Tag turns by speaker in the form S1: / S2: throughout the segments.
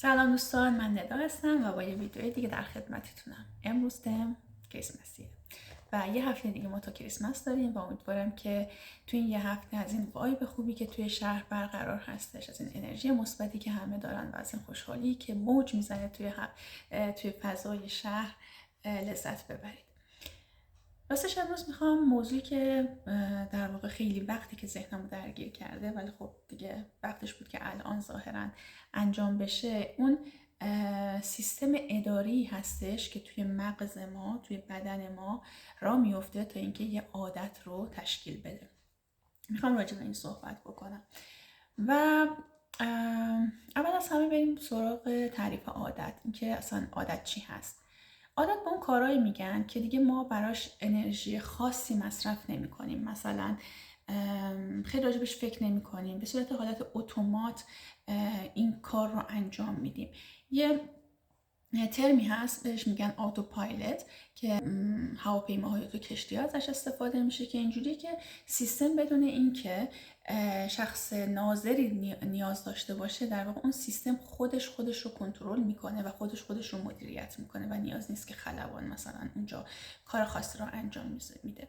S1: سلام دوستان، من ندا هستم و با یه ویدیو دیگه در خدمتتونم. امروز دم کریسمسیه و یه هفته دیگه ما تا کریسمس داریم و امیدوارم که توی این یه هفته از این وایب خوبی که توی شهر برقرار هستش، از این انرژی مثبتی که همه دارن و از این خوشحالی که موج میزنه توی فضای شهر لذت ببرید. راستش امروز میخوام موضوعی که در واقع خیلی وقتی که ذهنمو درگیر کرده، ولی خب دیگه وقتش بود که الان ظاهرا انجام بشه، اون سیستم اداری هستش که توی مغز ما، توی بدن ما راه میفته تا اینکه یه عادت رو تشکیل بده. میخوام راجع به این صحبت بکنم و اول از همه بریم سراغ تعریف عادت، اینکه اصلا عادت چی هست. عادت به اون کارهایی میگن که دیگه ما براش انرژی خاصی مصرف نمی کنیم. مثلا خیلی راجبش فکر نمی کنیم، به صورت حالت اتومات این کار رو انجام میدیم. یه ترمی هست بهش میگن آتو پایلت که هواپیماهای تو کشتی ازش استفاده میشه، که اینجوری که سیستم بدون این که شخص ناظری نیاز داشته باشه، در واقع اون سیستم خودش رو کنترل میکنه و خودش رو مدیریت میکنه و نیاز نیست که خلبان مثلا اونجا کار خاصی رو انجام میده.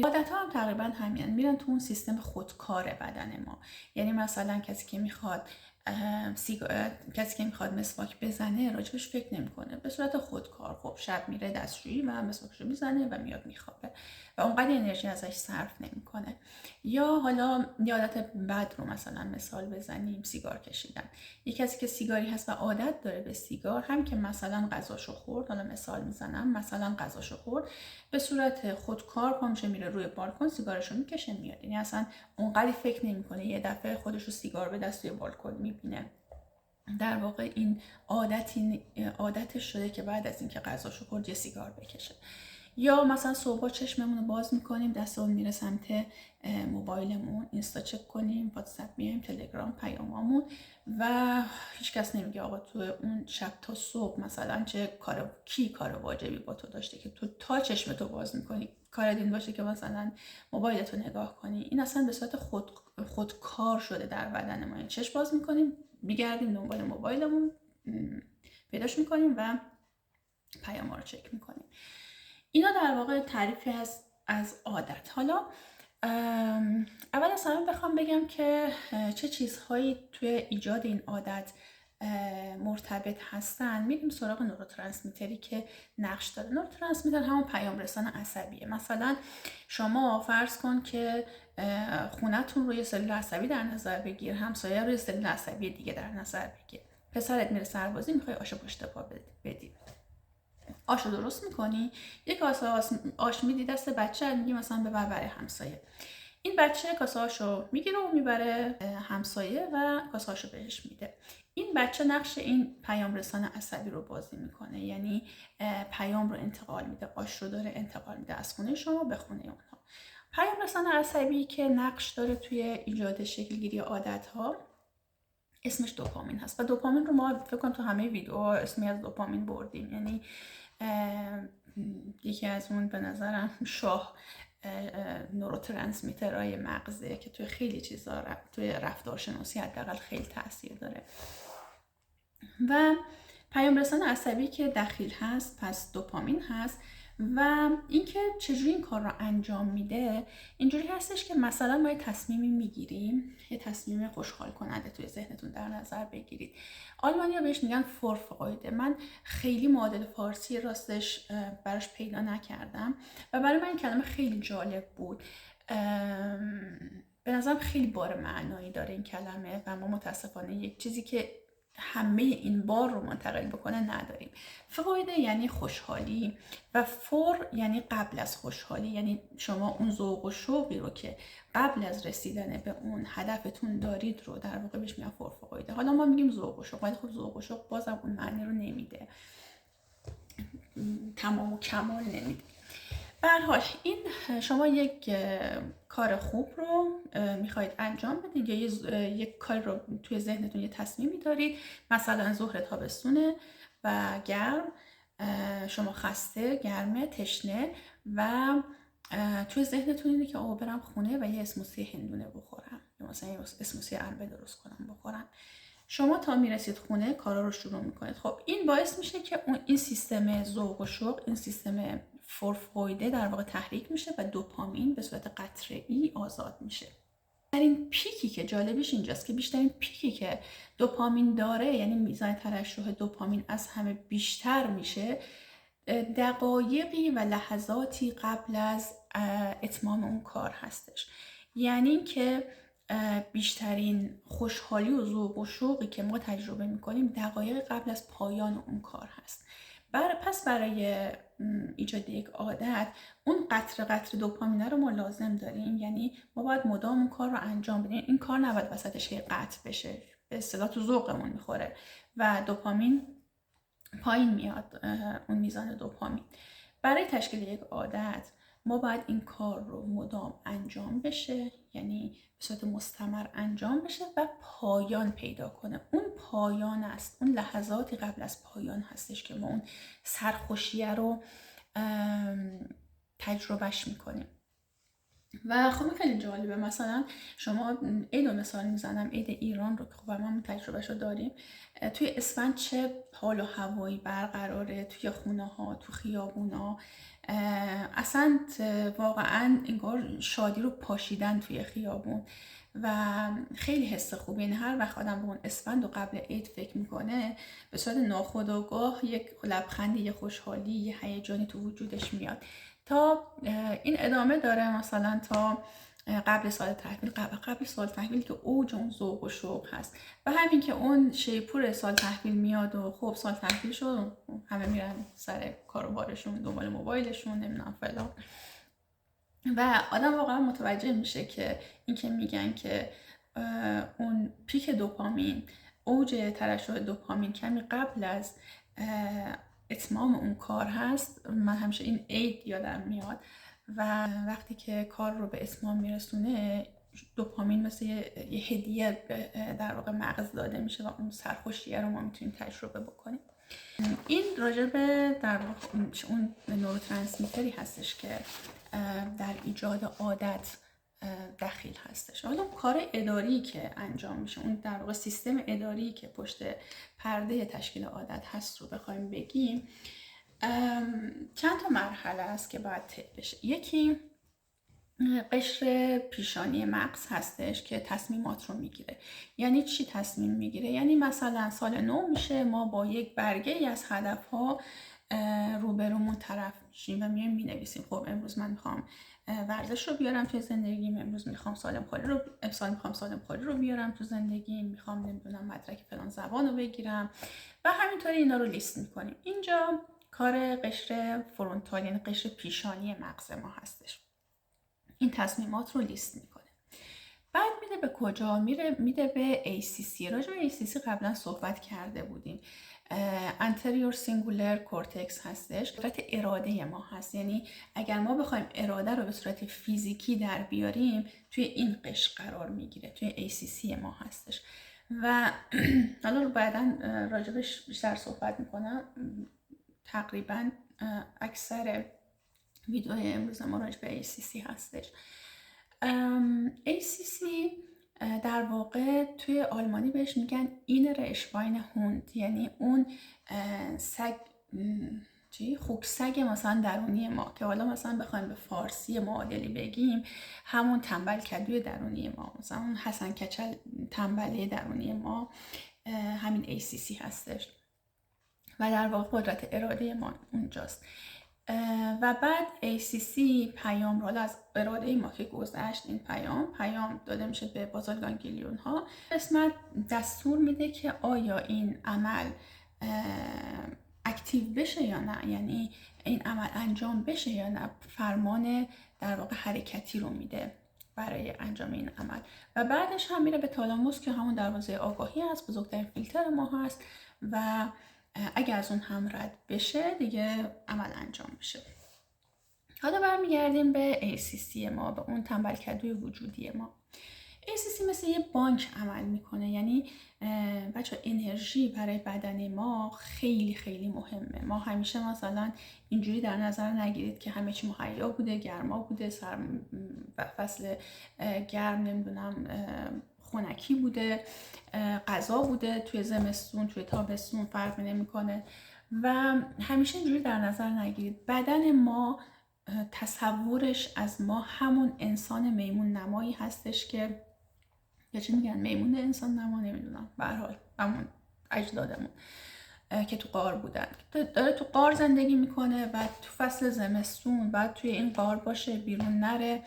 S1: عادت ها هم تقریبا همین، میرن تو اون سیستم خودکار بدن ما. یعنی مثلا کسی که میخواد مسواک بزنه راجبش فکر نمیکنه، به صورت خودکار خب شب میره دستشویی و مسواکشو میزنه و میاد میخوابه و اونقدر انرژی ازش صرف نمیکنه. یا حالا یادت بد رو مثلا مثال بزنیم، سیگار کشیدن. یه کسی که سیگاری هست و عادت داره به سیگار، هم که مثلا غذاشو خورد، حالا مثال میزنم، مثلا غذاشو خورد، به صورت خودکار پا میره روی بالکن سیگارشو میکشه میاد. یعنی اصلا اونقدر فکر نمیکنه، یه دفعه خودشو سیگار به دست روی بالکن میبینه. در واقع این عادتش شده که بعد از اینکه غذاشو خورد یه سیگار بکشه. یا مثلا صبح چشممون رو باز میکنیم، دستمون میره سمت موبایلمون، اینستا چک کنیم، واتساپ میایم، تلگرام، پیامامون، و هیچکس نمیگه آقا تو اون شب تا صبح مثلا کی کار واجبی با تو داشته که تو تا چشمتو باز میکنی کارت این باشه که مثلا موبایلتو نگاه کنی. این اصلا به صورت خودکار شده در بدن ما. چشم باز میکنیم، میگردیم دنبال موبایلمون، پیداش میکنیم و پیام رو چک میکنیم. اینا در واقع تعریفی هست از عادت. حالا اول از همه بخوام بگم که چه چیزهایی توی ایجاد این عادت مرتبط هستن. میریم سراغ نوروترانسمیتری که نقش داره. نوروترانسمیتر همون پیام رسان عصبیه. مثلا شما فرض کن که خونتون رو یه سلول عصبی در نظر بگیر، همسایه رو یه سلول عصبی دیگه در نظر بگیر. پسرت میره سربازی، میخوای آش پشت پا بدی، آش رو درست میکنی، یک کاسه آش میدی دست بچه، میگی مثلا ببر برای همسایه. این بچه کاسه آشو میگیره و میبره همسایه و کاسه آشو بهش میده. این بچه نقش این پیام رسان عصبی رو بازی میکنه، یعنی پیام رو انتقال میده، آش رو داره انتقال میده از خونه شما به خونه اونها. پیام رسان عصبی که نقش داره توی ایجاد شکلگیری عادت ها اسمش دوپامین هست و دوپامین رو ما فکر کنم تو همه ویدیوها اسمی از دوپامین بردیم. یعنی یکی از اون به نظرم شاه نوروترانسمیترهای مغزه که توی خیلی چیزا توی رفتارشناسی حداقل خیلی تاثیر داره. و پیام رسان عصبی که دخیل هست پس دوپامین هست. و اینکه چجوری این کار رو انجام میده اینجوری هستش که مثلا ما یه تصمیمی میگیریم، یه تصمیم خوشحال کننده توی ذهنتون در نظر بگیرید. آلمانی‌ها بهش میگن فورفرایده. من خیلی معادل فارسی راستش براش پیدا نکردم و برای من این کلمه خیلی جالب بود. به نظرم خیلی بار معنایی داره این کلمه و ما متاسفانه یک چیزی که همه این بار رو منتقل بکنه نداریم. فایده یعنی خوشحالی و فور یعنی قبل از خوشحالی، یعنی شما اون ذوق و شوقی رو که قبل از رسیدن به اون هدفتون دارید رو در واقع بهش میگن فایده. حالا ما میگیم ذوق و شوق، ولی خب ذوق و شوق بازم اون معنی رو نمیده، تمام و کمال نمیده. به هر حال این شما یک کار خوب رو میخواید انجام بدید یا یک کار رو توی ذهنتون یه تصمیمی دارید، مثلا ظهر تابستونه و گرم، شما خسته، گرمه، تشنه و توی ذهنتون اینه که برم خونه و یه اسموسی هندونه بخورم یا مثلا یه اسموسی عنبه درست کنم بخورم. شما تا میرسید خونه کارا رو شروع میکنید. خب این باعث میشه که این سیستم ذوق و شوق، این سیستم فورفرویده در واقع تحریک میشه و دوپامین به صورت قطره‌ای آزاد میشه. بیشترین پیکی که جالبش اینجاست که بیشترین پیکی که دوپامین داره، یعنی میزان ترشح دوپامین از همه بیشتر میشه دقایقی و لحظاتی قبل از اتمام اون کار هستش. یعنی اینکه بیشترین خوشحالی و ذوق و شوقی که ما تجربه میکنیم دقایق قبل از پایان اون کار هست. پس برای ایجاد یک عادت اون قطره دوپامینه رو ما لازم داریم. یعنی ما باید مدام اون کار رو انجام بدیم. این کار نباید وسطش قطع بشه، به اصطلاح تو ذوقمون میخوره و دوپامین پایین میاد، اون میزان دوپامین. برای تشکیل یک عادت ما باید این کار رو مدام انجام بشه، یعنی به صورت مستمر انجام بشه و پایان پیدا کنه. اون پایان است، اون لحظاتی قبل از پایان هستش که ما اون سرخوشیه رو تجربهش میکنیم. و خب خیلی جالبه. مثلا شما عید رو مثال میزنم، عید ایران رو که خب ما تجربهش رو داریم. توی اسفند چه حال و هوایی برقراره توی خونه ها، تو خیابون ها، اصلا واقعا انگار شادی رو پاشیدن توی خیابون و خیلی حس خوبه. این هر وقت آدم به اون اسفند و قبل عید فکر میکنه به صورت ناخودآگاه یک لبخندی، یک خوشحالی، یک هیجانی تو وجودش میاد. تا این ادامه داره مثلا تا قبل سال تحویل. قبل سال تحویل که اوج اون ذوق و شوق هست و همین که اون شیپور سال تحویل میاد و خب سال تحویل شد، همه میرن سر کار و بارشون، دنبال موبایلشون، نمیدونم فلان، و آدم واقعا متوجه میشه که این که میگن که اون پیک دوپامین، اوج ترشح دوپامین کمی قبل از اتمام اون کار هست. من همیشه این عید یادم میاد و وقتی که کار رو به اتمام میرسونه دوپامین مثل یه هدیه در واقع مغز داده میشه و اون سرخوشیه رو ما میتونیم تجربه بکنیم. این راجع به در واقع اون نوروترانسمیتری هستش که در ایجاد عادت دخیل هستش. حالا کار اداری که انجام میشه، اون در واقع سیستم اداری که پشت پرده تشکیل عادت هست رو بخوایم بگیم، چند تا مرحله است که باید طی بشه. یکی قشر پیشانی مغز هستش که تصمیمات رو میگیره. یعنی چی تصمیم میگیره؟ یعنی مثلا سال نو میشه، ما با یک برگه از هدفها روبرومون طرف میشیم و میایم مینویسیم خب امروز من میخوام ورزش رو بیارم توی زندگیم، امروز میخوام سالم خوری رو بیارم تو زندگیم، میخوام نمیدونم مدرک فلان زبان رو بگیرم و همینطوری اینا رو لیست میکنیم. اینجا کار قشر فرونتال یعنی قشر پیشانی مغز ما هستش. این تصمیمات رو لیست میکنه. بعد میده به کجا؟ میده به ACC. راجع به ACC قبلا صحبت کرده بودیم. anterior singular cortex هستش، قدرت اراده ما هست. یعنی اگر ما بخوایم اراده رو به صورت فیزیکی در بیاریم توی این قشر قرار میگیره، توی ACC ما هستش و حالا رو بعدا راجبش بیشتر صحبت میکنم. تقریبا اکثر ویدیوهای امروز ما راجع به ACC هستش. ACC در واقع توی آلمانی بهش میگن اینر اشواین هوند، یعنی اون سگ خوک سگ مثلا درونی ما، که حالا مثلا بخوایم به فارسی معادلی بگیم همون تنبل کدوی درونی ما، مثلا اون حسن کچل تنبله درونی ما، همین ACC هستش و در واقع قدرت اراده ما اونجاست. و بعد ACC پیام رو از اراده ما که گذشت، این پیام داده میشه به بازال گانگلیون ها. قسمت دستور میده که آیا این عمل اکتیو بشه یا نه، یعنی این عمل انجام بشه یا نه. فرمان در واقع حرکتی رو میده برای انجام این عمل و بعدش هم میره به تالاموس که همون دروازه آگاهی هست، بزرگترین فیلتر ما هست و اگر از اون هم رد بشه دیگه عمل انجام میشه. حالا برمیگردیم به ACC ما، به اون تنبل کدوی وجودی ما. ACC مثل یه بانک عمل میکنه. یعنی بچه انرژی برای بدن ما خیلی خیلی مهمه. ما همیشه مثلا اینجوری در نظر نگیرید که همه چی مهیا بوده، گرما بوده، فصل گرم نمیدونم خنکی بوده، غذا بوده توی زمستون، توی تابستون فرقی نمیکنه. و همیشه اینجوری در نظر نگیرید بدن ما تصورش از ما همون انسان میمون نمایی هستش که، یا چی میگن، میمون انسان نما، نمیدونم، به هر حال همون اجدادمون که تو غار بودن، داره تو غار زندگی میکنه و تو فصل زمستون بعد توی این غار باشه، بیرون نره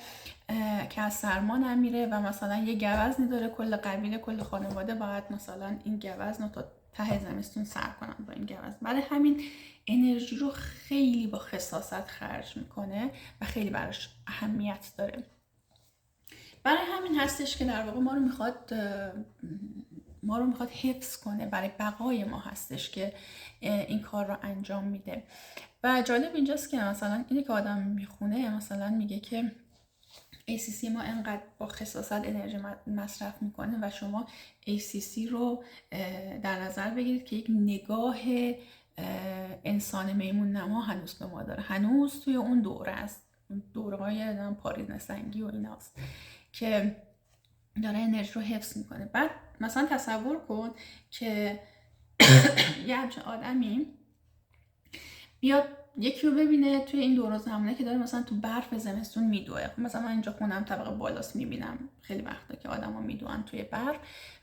S1: که از سرما نمیره و مثلا یه گوزنی داره، کل قبیله کل خانواده باید مثلا این گوزن رو تا ته زمستون سر کنن با این گوزن. برای همین انرژی رو خیلی با خساست خرج میکنه و خیلی براش اهمیت داره. برای همین هستش که در واقع ما رو میخواد حفظ کنه، برای بقای ما هستش که این کار رو انجام میده. و جالب اینجاست که مثلا اینی که آدم میخونه مثلا میگه که ACC ما انقدر با خساست انرژی مصرف میکنه و شما ACC رو در نظر بگیرید که یک نگاه انسان میمون نما هنوز به ما داره، هنوز توی اون دوره است، دوره های پاریز سنگی و ایناست که داره انرژی رو حفظ میکنه. بعد مثلا تصور کن که یه همچین آدمی بیاد یکی رو ببینه توی این دور زمانه که داره مثلا تو برف زمستون میدوه. مثلا من اینجا خونم طبقه بالاست، میبینم خیلی وقتا که آدما میدوئن توی برف،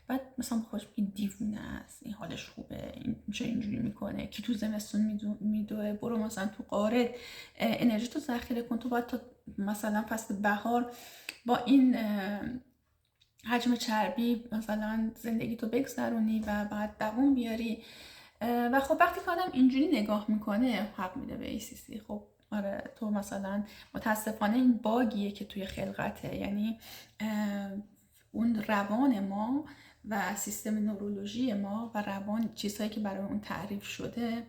S1: بعد مثلا خوش این دیوونه است، این حالش خوبه، این چه اینجوری میکنه که تو زمستون میدوه. برو مثلا تو غارت انرژی تو ذخیره کن، تو باید تا مثلا فصل بهار با این حجم چربی مثلا زندگی تو بگذرونی و بعد دووم بیاری. و خب وقتی که آدم اینجوری نگاه میکنه حق میده به ACC. خب آره، تو مثلا متاسفانه این باگیه که توی خلقته، یعنی اون روان ما و سیستم نورولوژی ما و روان، چیزهایی که برای اون تعریف شده،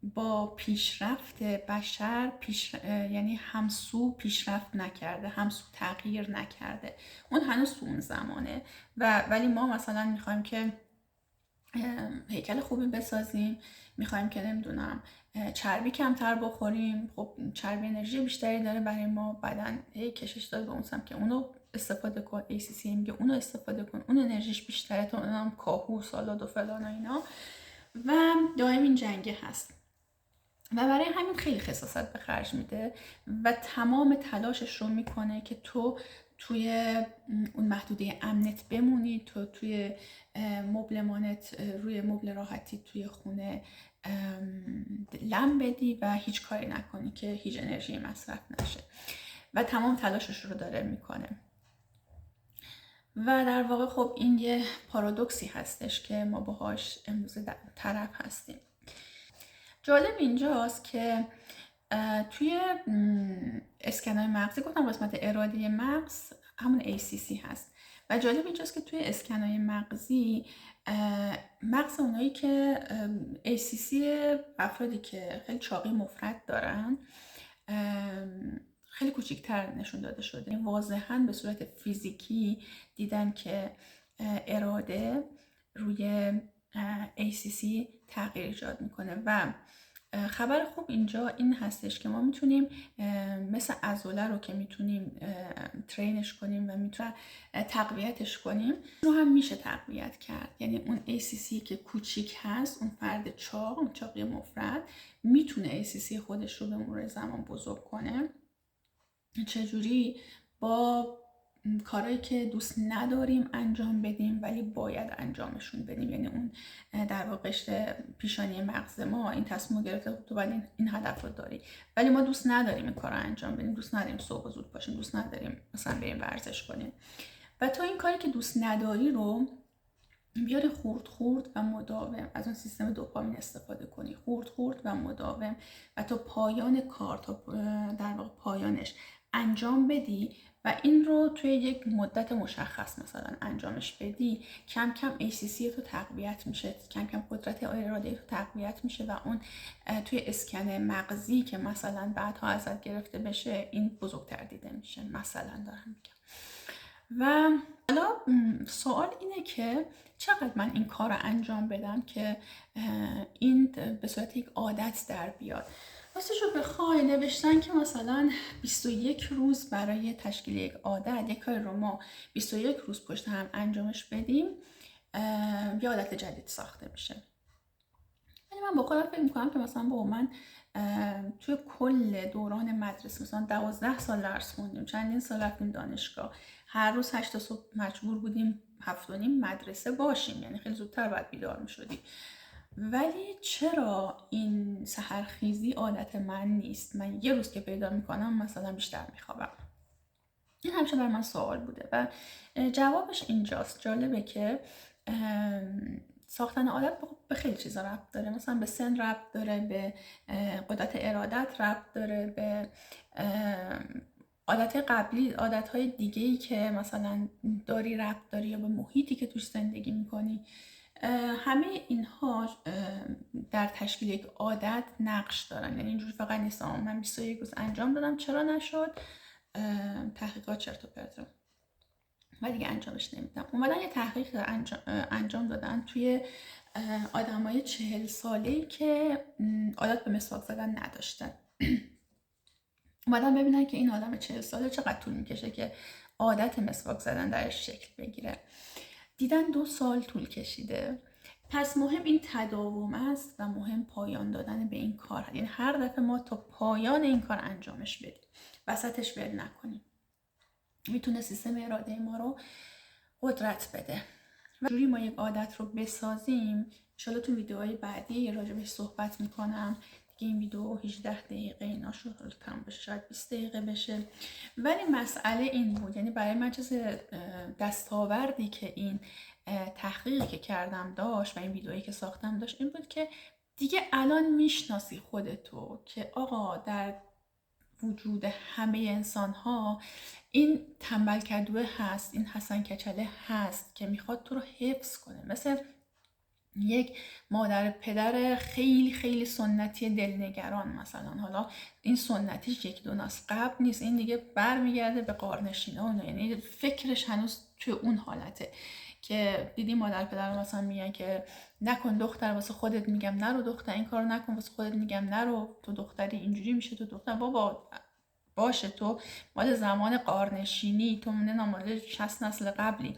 S1: با پیشرفت بشر یعنی همسو پیشرفت نکرده، همسو تغییر نکرده. اون هنوز تو اون زمانه ولی ما مثلا میخوایم که هیکل خوبی بسازیم، میخوایم که نمیدونم چربی کمتر بخوریم. خب چربی انرژی بیشتری داره برای ما، بدن کشش داده به اون سمت که اونو استفاده کن. ACC میگه اونو استفاده کن، اون انرژیش بیشتره تا اونم کاهو سالاد و فلان و اینا، و دائم این جنگه هست و برای همین خیلی خساست به خرج میده و تمام تلاشش رو میکنه که تو توی اون محدوده امنت بمونی، تو توی مبلمانت روی مبل راحتی توی خونه لم بدی و هیچ کاری نکنی که هیچ انرژی مصرف نشه و تمام تلاشش رو داره میکنه. و در واقع خب این یه پارادوکسی هستش که ما باهاش امروز طرف هستیم. جالب اینجاست که توی اسکنای مغزی، گفتم قسمت ارادی مغز همون ACC هست و جالب اینجاست که توی اسکنای مغزی مغز اونایی که ACC افرادی که خیلی چاقی مفرط دارن خیلی کوچیک‌تر نشون داده شده. واضحاً به صورت فیزیکی دیدن که اراده روی ACC تغییر ایجاد میکنه. و خبر خوب اینجا این هستش که ما میتونیم مثل عضله رو که میتونیم ترینش کنیم و میتونیم تقویتش کنیم، رو هم میشه تقویت کرد. یعنی اون ACC که کوچیک هست، اون فرد چاق، اون چاقی مفرط، میتونه ACC خودش رو به مرور زمان بزرگ کنه. چجوری؟ با کارهایی که دوست نداریم انجام بدیم ولی باید انجامشون بدیم. یعنی اون در واقع قشر پیشانی مغز ما این تصمیم گرفته تو باید این هدف رو داری، ولی ما دوست نداریم این کار رو انجام بدیم، دوست نداریم صبح زود باشیم، دوست نداریم مثلا بریم ورزش کنیم. و تو این کاری که دوست نداری رو بیاری خورد خورد و مداوم از اون سیستم دوپامین استفاده کنی، خورد خورد و مداوم، و تا پایان کار، تا در واقع پایانش انجام بدی و این رو توی یک مدت مشخص مثلا انجامش بدی، کم کم ACC تو تقویت میشه، کم کم قدرت ارادی تو تقویت میشه و اون توی اسکن مغزی که مثلا بعدها ازت گرفته بشه این بزرگتر دیده میشه، مثلا دارم میگم. و حالا سوال اینه که چقدر من این کار رو انجام بدم که این به صورت یک عادت در بیاد. راستش رو بخوای نوشتن که مثلا 21 روز برای تشکیل یک عادت، یک کاری رو ما 21 روز پشت هم انجامش بدیم یه عادت جدید ساخته میشه. ولی من با خودم فکر میکنم که مثلا با من توی کل دوران مدرسه مثلا 12 سال درس خوندیم، چندین سال رفتیم دانشگاه، هر روز 8 صبح مجبور بودیم 7:30 مدرسه باشیم، یعنی خیلی زودتر باید بیدار میشدیم. ولی چرا این سحرخیزی عادت من نیست؟ من یه روز که پیدا میکنم مثلا بیشتر میخوابم. این همیشه برای من سوال بوده و جوابش اینجاست. جالبه که ساختن عادت به خیلی چیزا ربط داره، مثلا به سن ربط داره، به قدرت ارادت ربط داره، به عادت قبلی، عادتهای دیگه‌ای که مثلا داری ربط داری، یا به محیطی که توش زندگی میکنی. همه اینها در تشکیل یک عادت نقش دارن. یعنی اینجوری فقط نیست من 21 روز انجام دادم چرا نشد، تحقیقات چرت و پرت و دیگه انجامش نمیدم. اومدن یه تحقیق انجام دادن توی آدمای 40 ساله‌ای که عادت به مسواک زدن نداشتن. اومدن ببینن که این آدم 40 ساله چقدر طول میکشه که عادت مسواک زدن درش شکل بگیره. دیدن 2 سال طول کشیده. پس مهم این تداوم است و مهم پایان دادن به این کار. یعنی هر دفعه ما تا پایان این کار انجامش بدیم، وسطش ول نکنیم. میتونه سیستم اراده ما رو قدرت بده و جوری ما یک عادت رو بسازیم. ان شاءالله تو ویدیوهای بعدی راجع بهش صحبت میکنم. دیگه این ویدیو 18 دقیقه اینا شد، تمام بشه، شاید 20 دقیقه بشه. ولی مسئله این بود، یعنی برای من چیز دستاوردی که این تحقیقی که کردم داشت و این ویدیویی که ساختم داشت این بود که دیگه الان میشناسی خودتو که آقا در وجود همه انسان ها این تنبل کدوه هست، این حسن کچله هست که میخواد تو رو حفظ کنه. مثل یک مادر پدر خیلی خیلی سنتی دلنگران مثلا، حالا این سنتیش 1-2 نسل قبل نیست، این دیگه برمیگرده به قارنشینان، یعنی فکرش هنوز توی اون حالته که دیدی مادر پدر مثلا میگن که نکن دختر واسه خودت، میگم نرو دختر این کارو نکن واسه خودت، میگم نرو تو دختری اینجوری میشه، تو دختر بابا باشه تو مال زمان قارنشینی، تو نمیدونم مال 60 نسل قبلی.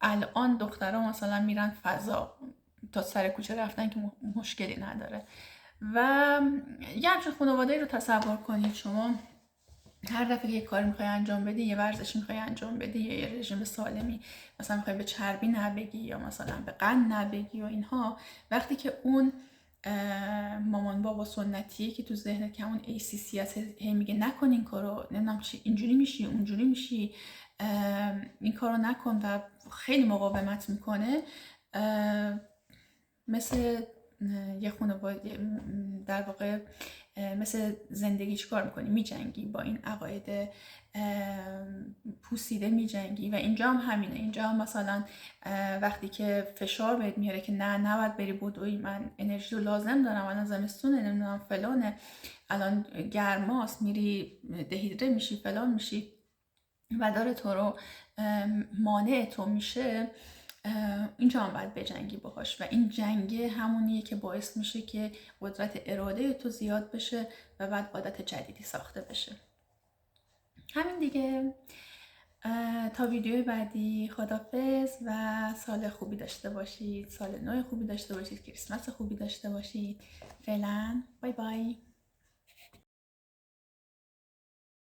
S1: الان دخترها مثلا میرن فضا تا سر کوچه رفتن که مشکلی نداره. و یه همچین خانواده‌ای رو تصور کنید شما هر دفعه که یه کاری میخوای انجام بدی، یه ورزش میخوای انجام بدی، یا یه رژیم سالمی مثلا میخوای به چربی نبگی یا مثلا به قند نبگی و اینها، وقتی که اون مامان بابا سنتیه که تو ذهنت که همون ACC هست هی میگه نکن این کارو، نمیدونم چی، اینجوری میشی اونجوری میشی، این کارو نکن و خیلی مقاومت میکنه، مثل یه خانواده در واقع مثل زندگی چیکار میکنی؟ میجنگی با این عقاید پوسیده، میجنگی. و اینجا هم همینه. اینجا هم مثلا وقتی که فشار بهت میاره که نه نباید بری بدوی، من انرژی رو لازم دارم، الان زمستونه، نمیدونم فلانه، الان گرماست، میری دهیدره میشی، فلان میشی و داره تو رو مانع تو میشه، اینجا هم باید بجنگی باهاش. و این جنگه همونیه که باعث میشه که قدرت اراده تو زیاد بشه و بعد عادت جدیدی ساخته بشه. همین دیگه. تا ویدیو بعدی خداحافظ و سال خوبی داشته باشید، سال نو خوبی داشته باشید، کریسمس خوبی داشته باشید. فعلا بای بای.